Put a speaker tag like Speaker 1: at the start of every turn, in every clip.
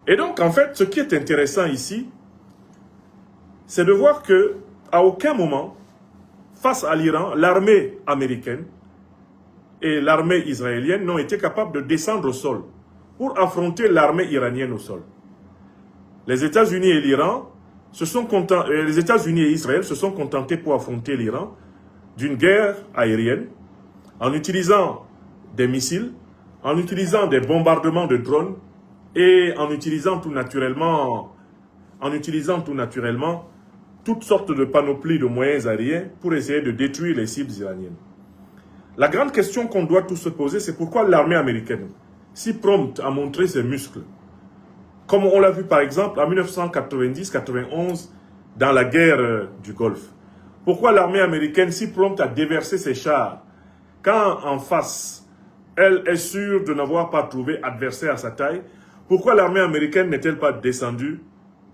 Speaker 1: Et donc, en fait, ce qui est intéressant ici, c'est de voir que à aucun moment, face à l'Iran, l'armée américaine et l'armée israélienne n'ont été capables de descendre au sol pour affronter l'armée iranienne au sol. Les États-Unis et l'Iran les États-Unis et Israël se sont contentés pour affronter l'Iran d'une guerre aérienne en utilisant des missiles, en utilisant des bombardements de drones et en utilisant tout naturellement toutes sortes de panoplies de moyens aériens pour essayer de détruire les cibles iraniennes. La grande question qu'on doit tous se poser, c'est pourquoi l'armée américaine, si prompte à montrer ses muscles, comme on l'a vu par exemple en 1990-91 dans la guerre du Golfe. Pourquoi l'armée américaine, si prompte à déverser ses chars, quand en face, elle est sûre de n'avoir pas trouvé adversaire à sa taille, pourquoi l'armée américaine n'est-elle pas descendue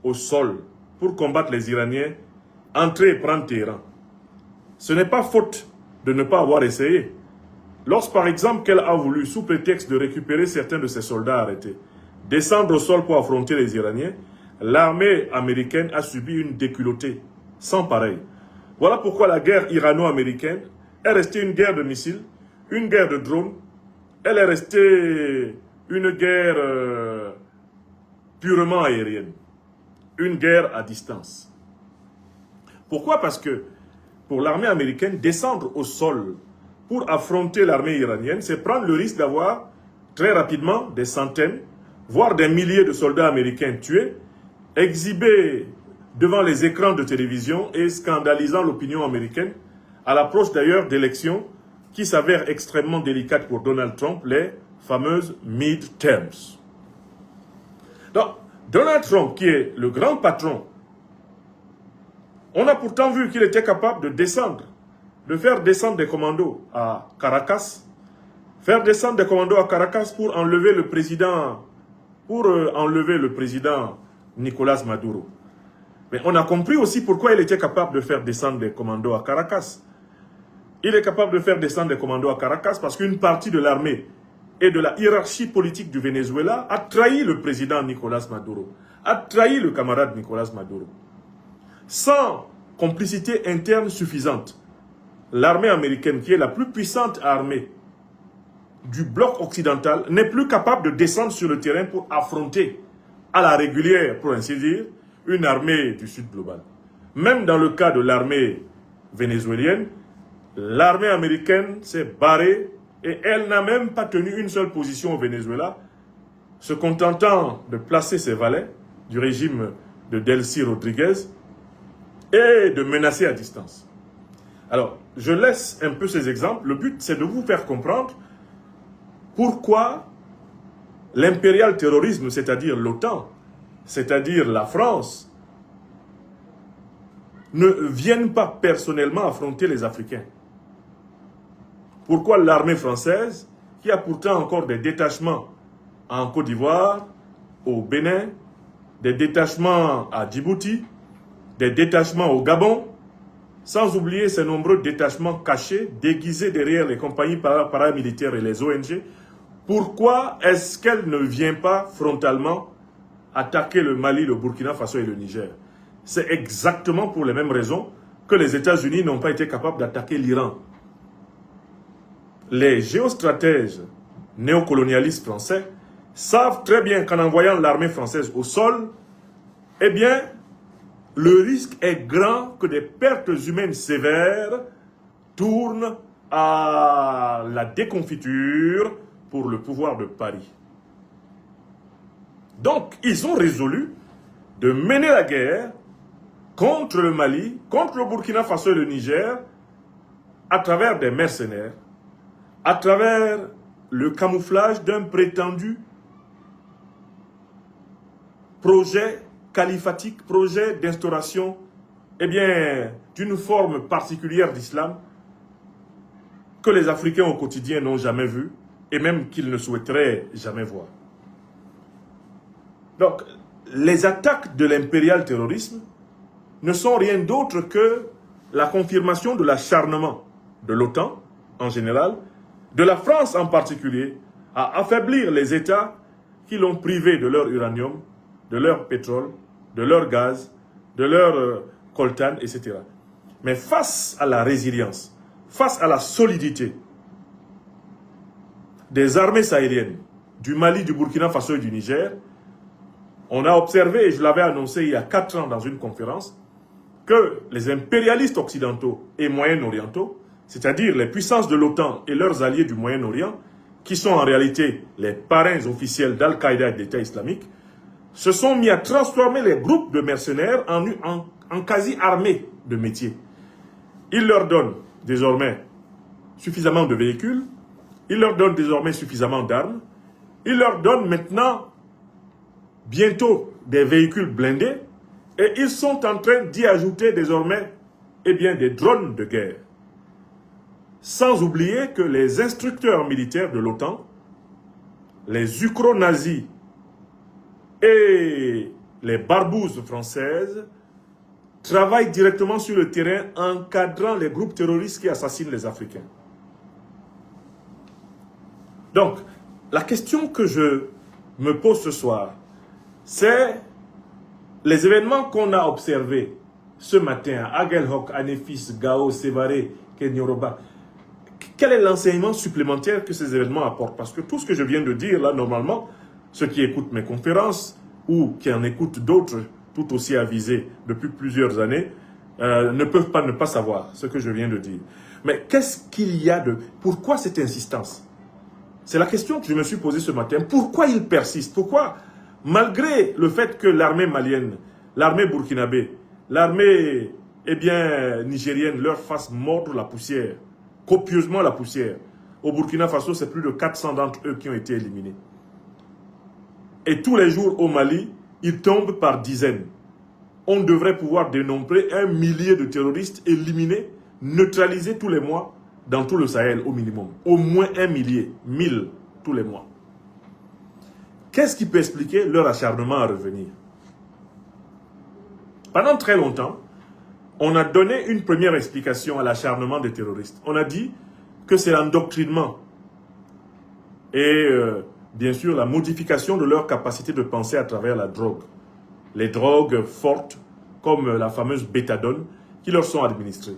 Speaker 1: au sol pour combattre les Iraniens, entrer et prendre Téhéran? Ce n'est pas faute de ne pas avoir essayé. Lorsque par exemple qu'elle a voulu, sous prétexte de récupérer certains de ses soldats arrêtés, descendre au sol pour affronter les Iraniens, l'armée américaine a subi une déculottée sans pareil. Voilà pourquoi la guerre irano-américaine est restée une guerre de missiles, une guerre de drones, elle est restée une guerre purement aérienne, une guerre à distance. Pourquoi? Parce que pour l'armée américaine, descendre au sol pour affronter l'armée iranienne, c'est prendre le risque d'avoir très rapidement des centaines, voire des milliers de soldats américains tués, exhibés devant les écrans de télévision et scandalisant l'opinion américaine, à l'approche d'ailleurs d'élections qui s'avèrent extrêmement délicates pour Donald Trump, les fameuses midterms. Donc, Donald Trump, qui est le grand patron, on a pourtant vu qu'il était capable de descendre, de faire descendre des commandos à Caracas, faire descendre des commandos à Caracas pour enlever le président, Nicolás Maduro. Mais on a compris aussi pourquoi il était capable de faire descendre des commandos à Caracas. Il est capable de faire descendre des commandos à Caracas parce qu'une partie de l'armée et de la hiérarchie politique du Venezuela a trahi le président Nicolás Maduro, a trahi le camarade Nicolás Maduro. Sans complicité interne suffisante, l'armée américaine, qui est la plus puissante armée du bloc occidental, n'est plus capable de descendre sur le terrain pour affronter à la régulière, pour ainsi dire, une armée du Sud global. Même dans le cas de l'armée vénézuélienne, l'armée américaine s'est barrée et elle n'a même pas tenu une seule position au Venezuela, se contentant de placer ses valets du régime de Delcy Rodriguez et de menacer à distance. Alors, je laisse un peu ces exemples. Le but, c'est de vous faire comprendre pourquoi l'impérial terrorisme, c'est-à-dire l'OTAN, c'est-à-dire la France, ne viennent pas personnellement affronter les Africains. Pourquoi l'armée française, qui a pourtant encore des détachements en Côte d'Ivoire, au Bénin, des détachements à Djibouti, des détachements au Gabon, sans oublier ces nombreux détachements cachés, déguisés derrière les compagnies paramilitaires et les ONG, pourquoi est-ce qu'elle ne vient pas frontalement attaquer le Mali, le Burkina Faso et le Niger? C'est exactement pour les mêmes raisons que les États-Unis n'ont pas été capables d'attaquer l'Iran. Les géostratèges néocolonialistes français savent très bien qu'en envoyant l'armée française au sol, eh bien, le risque est grand que des pertes humaines sévères tournent à la déconfiture pour le pouvoir de Paris. Donc, ils ont résolu de mener la guerre contre le Mali, contre le Burkina Faso et le Niger, à travers des mercenaires, à travers le camouflage d'un prétendu projet caliphatique, projet d'instauration, eh bien, d'une forme particulière d'islam que les Africains au quotidien n'ont jamais vu et même qu'ils ne souhaiteraient jamais voir. Donc, les attaques de l'impérial terrorisme ne sont rien d'autre que la confirmation de l'acharnement de l'OTAN en général, de la France en particulier, à affaiblir les États qui l'ont privé de leur uranium de leur pétrole, de leur gaz, de leur coltan, etc. Mais face à la résilience, face à la solidité des armées sahéliennes, du Mali, du Burkina Faso et du Niger, on a observé, et je l'avais annoncé il y a 4 ans dans une conférence, que les impérialistes occidentaux et moyen-orientaux, c'est-à-dire les puissances de l'OTAN et leurs alliés du Moyen-Orient, qui sont en réalité les parrains officiels d'Al-Qaïda et de l'État islamique, se sont mis à transformer les groupes de mercenaires en quasi-armées de métier. Ils leur donnent désormais suffisamment de véhicules, ils leur donnent désormais suffisamment d'armes, ils leur donnent maintenant bientôt des véhicules blindés, et ils sont en train d'y ajouter désormais des drones de guerre. Sans oublier que les instructeurs militaires de l'OTAN, les ukro-nazis et les barbouzes françaises travaillent directement sur le terrain encadrant les groupes terroristes qui assassinent les Africains. Donc, la question que je me pose ce soir, c'est les événements qu'on a observés ce matin à Aguelhok, à Nefis, Gao, Sévaré, Kenyoroba. Quel est l'enseignement supplémentaire que ces événements apportent? Parce que tout ce que je viens de dire là, normalement, ceux qui écoutent mes conférences ou qui en écoutent d'autres tout aussi avisés depuis plusieurs années, ne peuvent pas ne pas savoir ce que je viens de dire. Mais qu'est-ce qu'il y a de... Pourquoi cette insistance? C'est la question que je me suis posée ce matin. Pourquoi ils persistent? Pourquoi, malgré le fait que l'armée malienne, l'armée burkinabé, l'armée nigérienne leur fasse mordre la poussière, copieusement la poussière. Au Burkina Faso, c'est plus de 400 d'entre eux qui ont été éliminés. Et tous les jours au Mali, ils tombent par dizaines. On devrait pouvoir dénombrer 1 millier de terroristes éliminés, neutralisés tous les mois dans tout le Sahel au minimum. Au moins 1 millier, 1000 tous les mois. Qu'est-ce qui peut expliquer leur acharnement à revenir? Pendant très longtemps, on a donné une première explication à l'acharnement des terroristes. On a dit que c'est l'endoctrinement et bien sûr la modification de leur capacité de penser à travers la drogue. Les drogues fortes comme la fameuse bétadone qui leur sont administrées.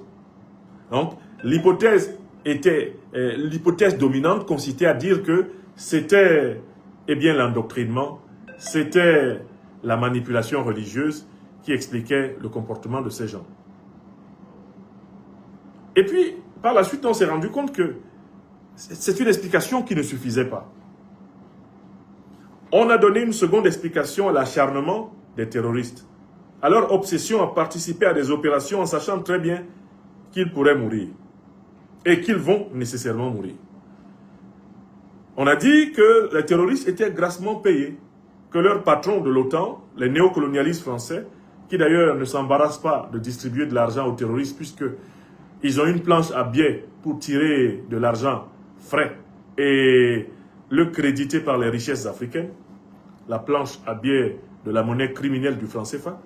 Speaker 1: Donc l'hypothèse dominante consistait à dire que c'était l'endoctrinement, c'était la manipulation religieuse qui expliquait le comportement de ces gens. Et puis, par la suite, on s'est rendu compte que c'est une explication qui ne suffisait pas. On a donné une seconde explication à l'acharnement des terroristes, à leur obsession à participer à des opérations en sachant très bien qu'ils pourraient mourir et qu'ils vont nécessairement mourir. On a dit que les terroristes étaient grassement payés, que leurs patrons de l'OTAN, les néocolonialistes français, qui d'ailleurs ne s'embarrassent pas de distribuer de l'argent aux terroristes puisque ils ont une planche à billets pour tirer de l'argent frais et le créditer par les richesses africaines, la planche à billets de la monnaie criminelle du franc CFA.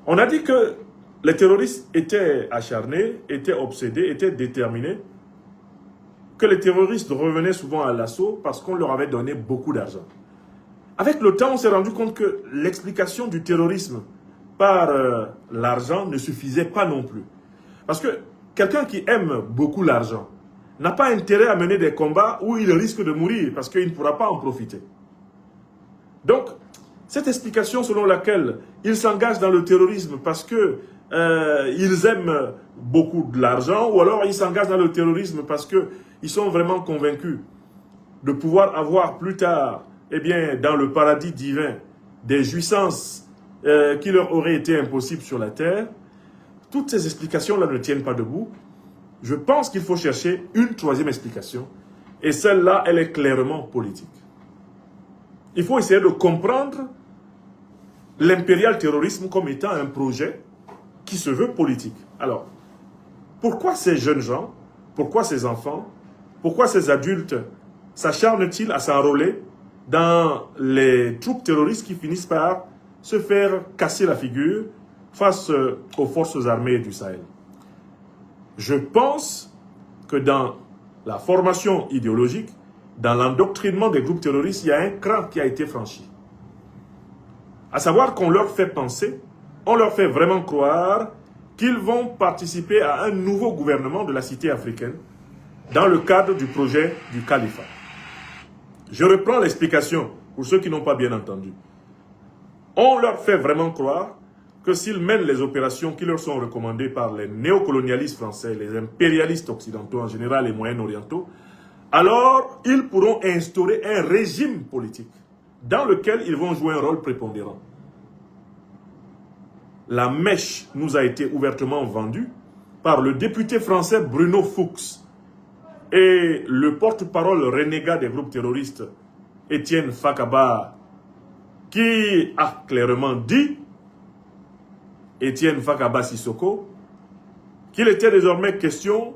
Speaker 1: On a dit que les terroristes étaient acharnés, étaient obsédés, étaient déterminés, que les terroristes revenaient souvent à l'assaut parce qu'on leur avait donné beaucoup d'argent. Avec le temps, on s'est rendu compte que l'explication du terrorisme par l'argent ne suffisait pas non plus. Parce que quelqu'un qui aime beaucoup l'argent n'a pas intérêt à mener des combats où il risque de mourir parce qu'il ne pourra pas en profiter. Donc, cette explication selon laquelle ils s'engagent dans le terrorisme parce que ils aiment beaucoup de l'argent ou alors ils s'engagent dans le terrorisme parce qu'ils sont vraiment convaincus de pouvoir avoir plus tard, dans le paradis divin, des jouissances qui leur auraient été impossibles sur la terre. Toutes ces explications-là ne tiennent pas debout. Je pense qu'il faut chercher une troisième explication. Et celle-là, elle est clairement politique. Il faut essayer de comprendre l'impérial terrorisme comme étant un projet qui se veut politique. Alors, pourquoi ces jeunes gens, pourquoi ces enfants, pourquoi ces adultes s'acharnent-ils à s'enrôler dans les troupes terroristes qui finissent par se faire casser la figure face aux forces armées du Sahel? Je pense que dans la formation idéologique, dans l'endoctrinement des groupes terroristes, il y a un cran qui a été franchi. À savoir qu'on leur fait penser, on leur fait vraiment croire qu'ils vont participer à un nouveau gouvernement de la cité africaine dans le cadre du projet du califat. Je reprends l'explication pour ceux qui n'ont pas bien entendu. On leur fait vraiment croire que s'ils mènent les opérations qui leur sont recommandées par les néocolonialistes français, les impérialistes occidentaux en général et moyen-orientaux, alors ils pourront instaurer un régime politique dans lequel ils vont jouer un rôle prépondérant. La mèche nous a été ouvertement vendue par le député français Bruno Fuchs et le porte-parole renégat des groupes terroristes Étienne Fakaba, qui a clairement dit, Étienne Fakaba Sissoko, qu'il était désormais question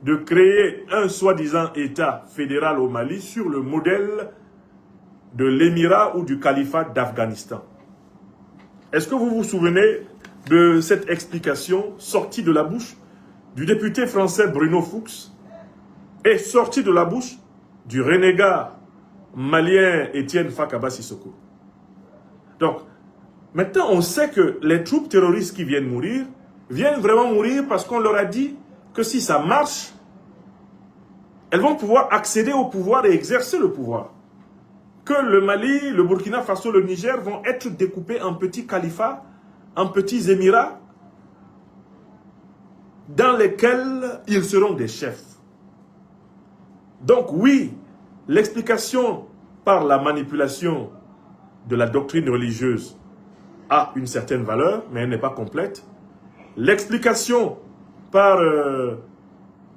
Speaker 1: de créer un soi-disant État fédéral au Mali sur le modèle de l'émirat ou du califat d'Afghanistan. Est-ce que vous vous souvenez de cette explication sortie de la bouche du député français Bruno Fuchs et sortie de la bouche du renégat malien Étienne Fakaba Sissoko? Donc, maintenant on sait que les troupes terroristes qui viennent vraiment mourir parce qu'on leur a dit que si ça marche, elles vont pouvoir accéder au pouvoir et exercer le pouvoir. Que le Mali, le Burkina Faso, le Niger vont être découpés en petits califats, en petits émirats, dans lesquels ils seront des chefs. Donc oui, l'explication par la manipulation de la doctrine religieuse a une certaine valeur, mais elle n'est pas complète. L'explication par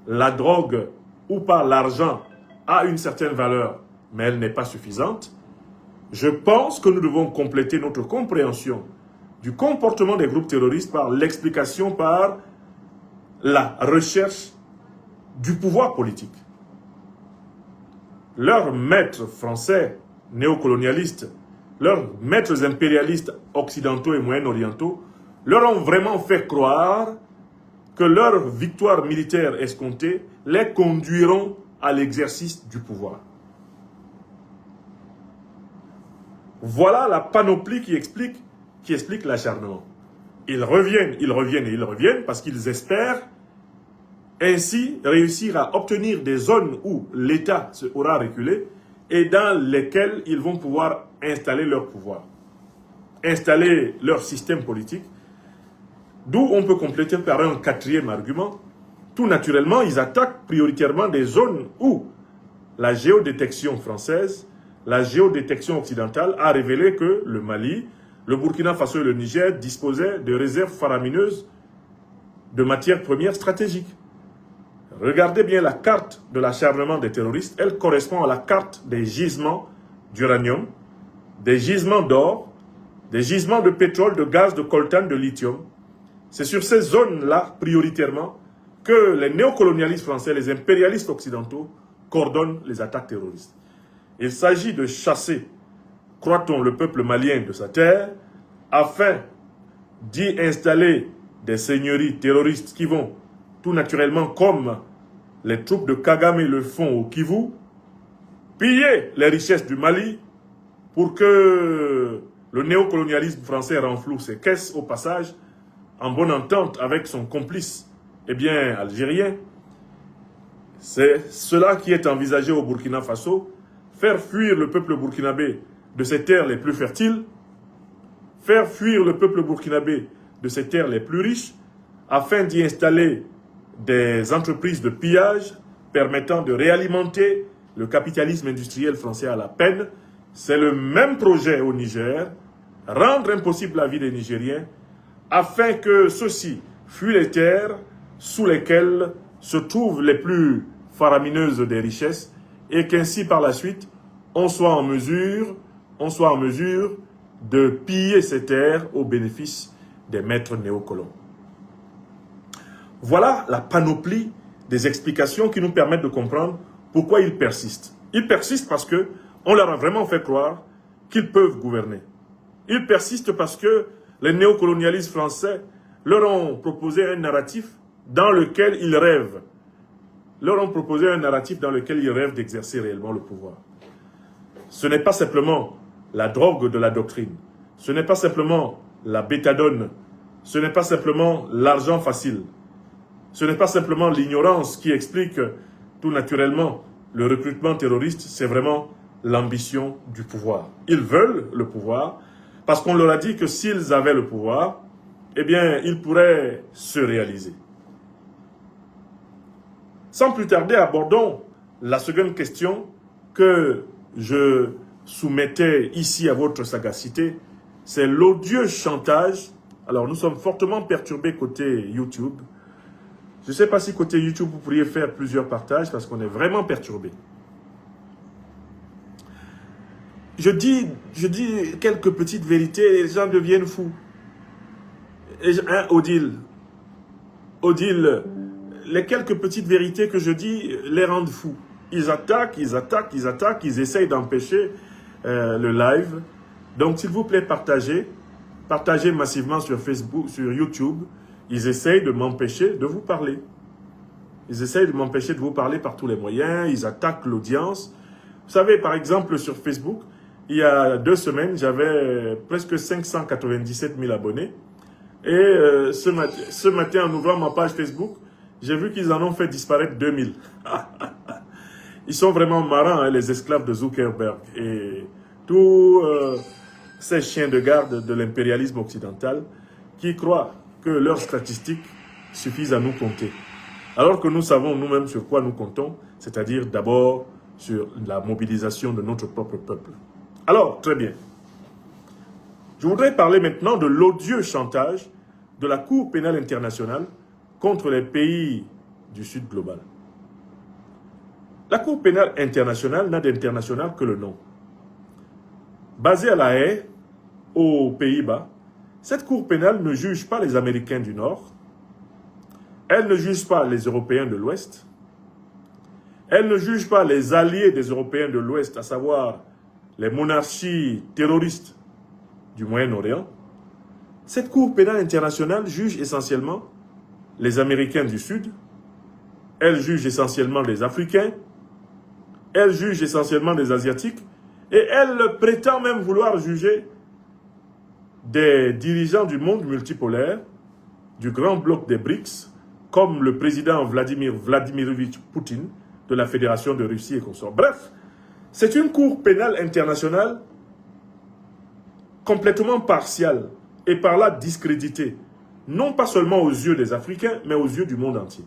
Speaker 1: la drogue ou par l'argent a une certaine valeur, mais elle n'est pas suffisante. Je pense que nous devons compléter notre compréhension du comportement des groupes terroristes par l'explication par la recherche du pouvoir politique. Leurs maîtres français néocolonialistes, leurs maîtres impérialistes occidentaux et moyen-orientaux leur ont vraiment fait croire que leurs victoires militaires escomptées les conduiront à l'exercice du pouvoir. Voilà la panoplie qui explique l'acharnement. Ils reviennent parce qu'ils espèrent ainsi réussir à obtenir des zones où l'État aura reculé et dans lesquelles ils vont pouvoir installer leur pouvoir, installer leur système politique. D'où on peut compléter par un quatrième argument. Tout naturellement, ils attaquent prioritairement des zones où la géodétection française, la géodétection occidentale a révélé que le Mali, le Burkina Faso et le Niger disposaient de réserves faramineuses de matières premières stratégiques. Regardez bien la carte de l'acharnement des terroristes. Elle correspond à la carte des gisements d'uranium, des gisements d'or, des gisements de pétrole, de gaz, de coltan, de lithium. C'est sur ces zones-là, prioritairement, que les néocolonialistes français, les impérialistes occidentaux, coordonnent les attaques terroristes. Il s'agit de chasser, croit-on, le peuple malien de sa terre, afin d'y installer des seigneuries terroristes qui vont, tout naturellement, comme les troupes de Kagame le font au Kivu, piller les richesses du Mali pour que le néocolonialisme français renfloue ses caisses au passage, en bonne entente avec son complice, algérien. C'est cela qui est envisagé au Burkina Faso, faire fuir le peuple burkinabé de ses terres les plus fertiles, faire fuir le peuple burkinabé de ses terres les plus riches, afin d'y installer des entreprises de pillage permettant de réalimenter le capitalisme industriel français à la peine. C'est le même projet au Niger, rendre impossible la vie des Nigériens, afin que ceux-ci fuient les terres sous lesquelles se trouvent les plus faramineuses des richesses et qu'ainsi par la suite, on soit en mesure de piller ces terres au bénéfice des maîtres néocolons. Voilà la panoplie des explications qui nous permettent de comprendre pourquoi ils persistent. Ils persistent parce qu'on leur a vraiment fait croire qu'ils peuvent gouverner. Ils persistent parce que les néocolonialistes français leur ont proposé un narratif dans lequel ils rêvent. d'exercer réellement le pouvoir. Ce n'est pas simplement la drogue de la doctrine. Ce n'est pas simplement la bétadone, ce n'est pas simplement l'argent facile, ce n'est pas simplement l'ignorance qui explique tout naturellement le recrutement terroriste, c'est vraiment l'ambition du pouvoir. Ils veulent le pouvoir parce qu'on leur a dit que s'ils avaient le pouvoir, eh bien, ils pourraient se réaliser. Sans plus tarder, abordons la seconde question que je soumettais ici à votre sagacité, c'est l'odieux chantage. Alors, nous sommes fortement perturbés côté YouTube. Je ne sais pas si côté YouTube, vous pourriez faire plusieurs partages parce qu'on est vraiment perturbés. Je dis quelques petites vérités et les gens deviennent fous. Hein, Odile, les quelques petites vérités que je dis les rendent fous. Ils attaquent, ils essayent d'empêcher le live. Donc, s'il vous plaît, partagez massivement sur Facebook, sur YouTube. Ils essayent de m'empêcher de vous parler. Ils essayent de m'empêcher de vous parler par tous les moyens. Ils attaquent l'audience. Vous savez, par exemple, sur Facebook, il y a 2 semaines, j'avais presque 597 000 abonnés. Et ce matin, en ouvrant ma page Facebook, j'ai vu qu'ils en ont fait disparaître 2000. Ils sont vraiment marrants, hein, les esclaves de Zuckerberg. Et tous ces chiens de garde de l'impérialisme occidental qui croient que leurs statistiques suffisent à nous compter. Alors que nous savons nous-mêmes sur quoi nous comptons, c'est-à-dire d'abord sur la mobilisation de notre propre peuple. Alors, très bien. Je voudrais parler maintenant de l'odieux chantage de la Cour pénale internationale contre les pays du Sud global. La Cour pénale internationale n'a d'international que le nom. Basée à La Haye, aux Pays-Bas, cette Cour pénale ne juge pas les Américains du Nord, elle ne juge pas les Européens de l'Ouest, elle ne juge pas les alliés des Européens de l'Ouest, à savoir les monarchies terroristes du Moyen-Orient. Cette Cour pénale internationale juge essentiellement les Américains du Sud, elle juge essentiellement les Africains, elle juge essentiellement les Asiatiques, et elle prétend même vouloir juger des dirigeants du monde multipolaire, du grand bloc des BRICS, comme le président Vladimirovitch Poutine de la Fédération de Russie et consorts. Bref, c'est une Cour pénale internationale complètement partiale et par là discréditée, non pas seulement aux yeux des Africains, mais aux yeux du monde entier.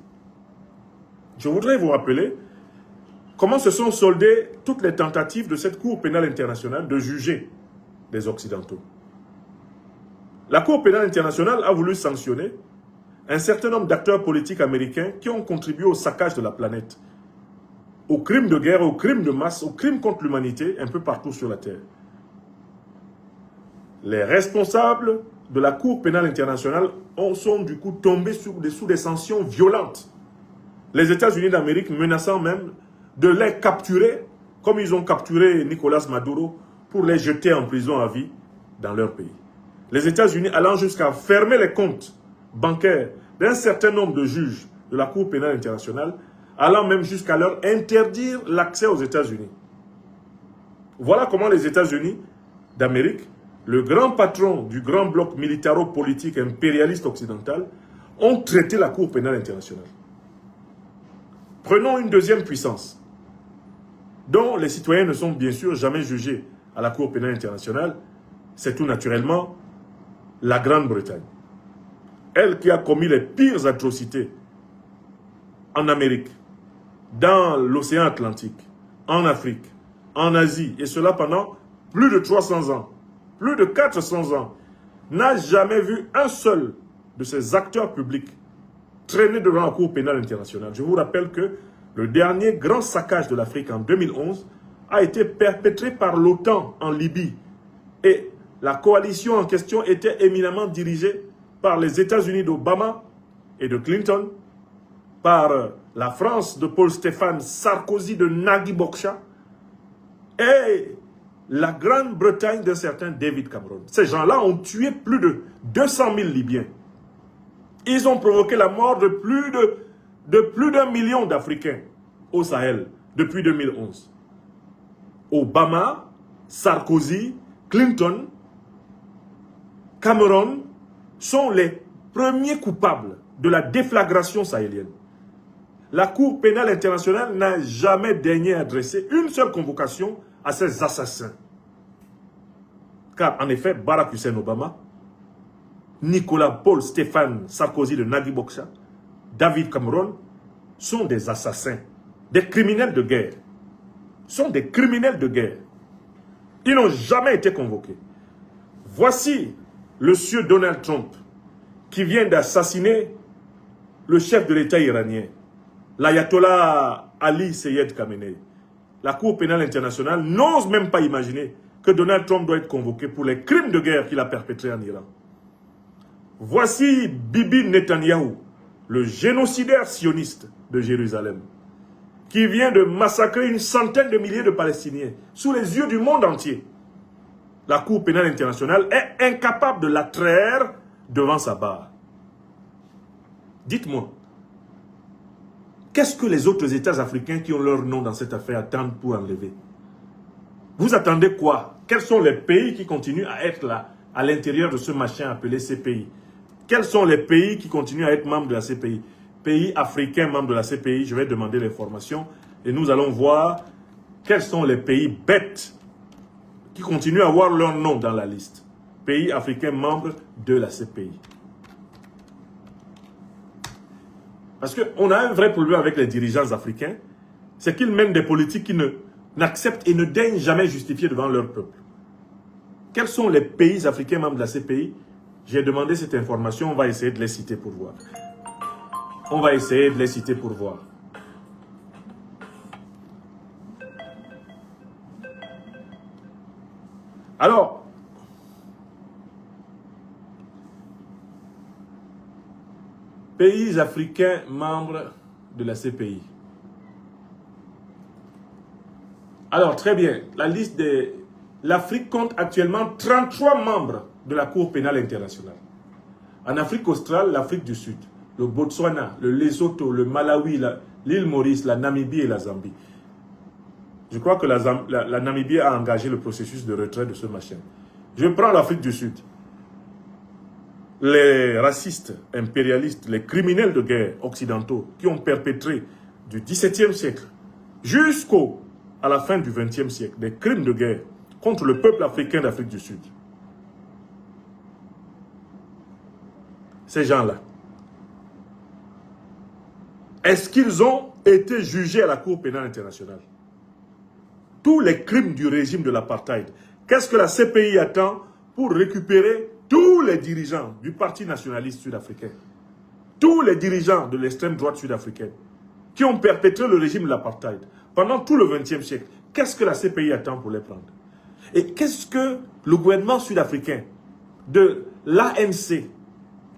Speaker 1: Je voudrais vous rappeler comment se sont soldées toutes les tentatives de cette Cour pénale internationale de juger les Occidentaux. La Cour pénale internationale a voulu sanctionner un certain nombre d'acteurs politiques américains qui ont contribué au saccage de la planète, aux crimes de guerre, aux crimes de masse, aux crimes contre l'humanité un peu partout sur la Terre. Les responsables de la Cour pénale internationale sont du coup tombés sous des sanctions violentes. Les États-Unis d'Amérique menaçant même de les capturer, comme ils ont capturé Nicolas Maduro, pour les jeter en prison à vie dans leur pays. Les États-Unis allant jusqu'à fermer les comptes bancaires d'un certain nombre de juges de la Cour pénale internationale, allant même jusqu'à leur interdire l'accès aux États-Unis. Voilà comment les États-Unis d'Amérique, le grand patron du grand bloc militaro-politique impérialiste occidental, ont traité la Cour pénale internationale. Prenons une deuxième puissance, dont les citoyens ne sont bien sûr jamais jugés à la Cour pénale internationale, c'est tout naturellement la Grande-Bretagne. Elle qui a commis les pires atrocités en Amérique, dans l'océan Atlantique, en Afrique, en Asie, et cela pendant plus de 300 ans, plus de 400 ans, n'a jamais vu un seul de ces acteurs publics traîner devant la Cour pénale internationale. Je vous rappelle que le dernier grand saccage de l'Afrique en 2011 a été perpétré par l'OTAN en Libye. Et la coalition en question était éminemment dirigée par les États-Unis d'Obama et de Clinton, par la France de Paul Stéphane, Sarkozy de Nagui Bokcha et la Grande-Bretagne d'un certain David Cameron. Ces gens-là ont tué plus de 200 000 Libyens. Ils ont provoqué la mort de plus d'1 million d'Africains au Sahel depuis 2011. Obama, Sarkozy, Clinton Cameroun sont les premiers coupables de la déflagration sahélienne. La Cour pénale internationale n'a jamais daigné adresser une seule convocation à ces assassins. Car en effet, Barack Hussein Obama, Nicolas Paul Stéphane Sarkozy de Nagui Bokcha, David Cameron sont des assassins, des criminels de guerre. Sont des criminels de guerre. Ils n'ont jamais été convoqués. Voici le sieur Donald Trump qui vient d'assassiner le chef de l'État iranien, l'ayatollah Ali Seyed Khamenei. La Cour pénale internationale n'ose même pas imaginer que Donald Trump doit être convoqué pour les crimes de guerre qu'il a perpétrés en Iran. Voici Bibi Netanyahu, le génocidaire sioniste de Jérusalem, qui vient de massacrer une centaine de milliers de Palestiniens sous les yeux du monde entier. La Cour pénale internationale est incapable de l'attraire devant sa barre. Dites-moi, qu'est-ce que les autres États africains qui ont leur nom dans cette affaire attendent pour enlever? Vous attendez quoi? Quels sont les pays qui continuent à être là, à l'intérieur de ce machin appelé CPI? Quels sont les pays qui continuent à être membres de la CPI? Pays africains membres de la CPI, je vais demander l'information et nous allons voir quels sont les pays bêtes qui continuent à avoir leur nom dans la liste. Pays africains membres de la CPI. Parce qu'on a un vrai problème avec les dirigeants africains, c'est qu'ils mènent des politiques qui n'acceptent et ne daignent jamais justifier devant leur peuple. Quels sont les pays africains membres de la CPI? J'ai demandé cette information, on va essayer de les citer pour voir. On va essayer de les citer pour voir. Alors, pays africains membres de la CPI. Alors, très bien, la liste des... L'Afrique compte actuellement 33 membres de la Cour pénale internationale. En Afrique australe, l'Afrique du Sud, le Botswana, le Lesotho, le Malawi, l'île Maurice, la Namibie et la Zambie. Je crois que la Namibie a engagé le processus de retrait de ce machin. Je prends l'Afrique du Sud. Les racistes, impérialistes, les criminels de guerre occidentaux qui ont perpétré du XVIIe siècle jusqu'à la fin du XXe siècle des crimes de guerre contre le peuple africain d'Afrique du Sud. Ces gens-là, est-ce qu'ils ont été jugés à la Cour pénale internationale? Tous les crimes du régime de l'apartheid. Qu'est-ce que la CPI attend pour récupérer tous les dirigeants du Parti nationaliste sud-africain, tous les dirigeants de l'extrême droite sud-africaine qui ont perpétré le régime de l'apartheid pendant tout le XXe siècle? Qu'est-ce que la CPI attend pour les prendre? Et qu'est-ce que le gouvernement sud-africain de l'ANC,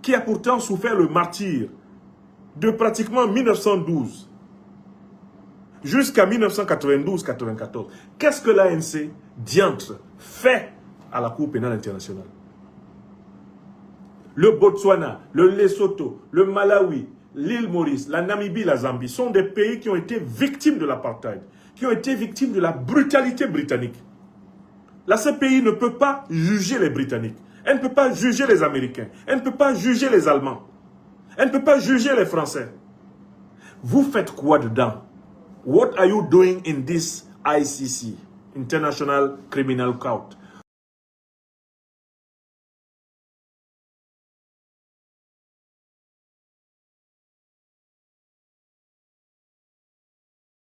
Speaker 1: qui a pourtant souffert le martyre de pratiquement 1912 jusqu'à 1992-94, qu'est-ce que l'ANC, diantre, fait à la Cour pénale internationale? Le Botswana, le Lesotho, le Malawi, l'île Maurice, la Namibie, la Zambie sont des pays qui ont été victimes de l'apartheid, qui ont été victimes de la brutalité britannique. La CPI ne peut pas juger les Britanniques. Elle ne peut pas juger les Américains. Elle ne peut pas juger les Allemands. Elle ne peut pas juger les Français. Vous faites quoi dedans? What are you doing in this ICC, International Criminal Court?